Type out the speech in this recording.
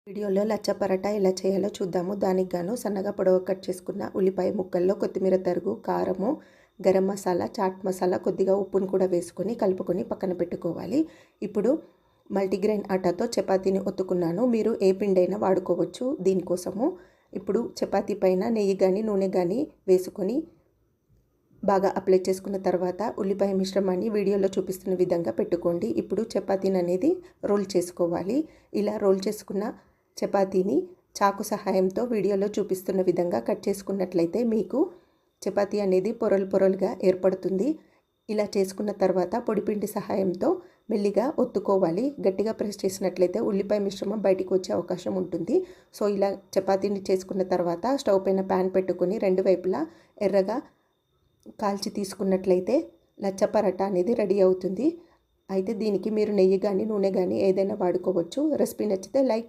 వీడియోలో లచ్చ పరాటా ఎలా చేయాలో చూద్దాము. దానికి గాను సన్నగా పొడవు కట్ చేసుకున్న ఉల్లిపాయ ముక్కల్లో కొత్తిమీర తరుగు, కారము, గరం మసాలా, చాట్ మసాలా, కొద్దిగా ఉప్పును కూడా వేసుకొని కలుపుకొని పక్కన పెట్టుకోవాలి. ఇప్పుడు మల్టీగ్రెయిన్ ఆటాతో చపాతీని ఒత్తుకున్నాను. మీరు ఏ పిండైనా వాడుకోవచ్చు దీనికోసము. ఇప్పుడు చపాతీ పైన నెయ్యి కానీ నూనె కానీ వేసుకొని బాగా అప్లై చేసుకున్న తర్వాత ఉల్లిపాయ మిశ్రమాన్ని వీడియోలో చూపిస్తున్న విధంగా పెట్టుకోండి. ఇప్పుడు చపాతీని అనేది రోల్ చేసుకోవాలి. ఇలా రోల్ చేసుకున్న చపాతీని చాకు సహాయంతో వీడియోలో చూపిస్తున్న విధంగా కట్ చేసుకున్నట్లయితే మీకు చపాతీ అనేది పొరలు పొరలుగా ఏర్పడుతుంది. ఇలా చేసుకున్న తర్వాత పొడిపిండి సహాయంతో మెల్లిగా ఒత్తుకోవాలి. గట్టిగా ప్రెస్ చేసినట్లయితే ఉల్లిపాయ మిశ్రమం బయటికి వచ్చే అవకాశం ఉంటుంది. సో ఇలా చపాతీని చేసుకున్న తర్వాత స్టవ్ పైన ప్యాన్ పెట్టుకొని రెండు వైపులా ఎర్రగా కాల్చి తీసుకున్నట్లయితే లచ్చ పరాటా అనేది రెడీ అవుతుంది. అయితే దీనికి మీరు నెయ్యి కానీ నూనె కానీ ఏదైనా వాడుకోవచ్చు. రెసిపీ నచ్చితే లైక్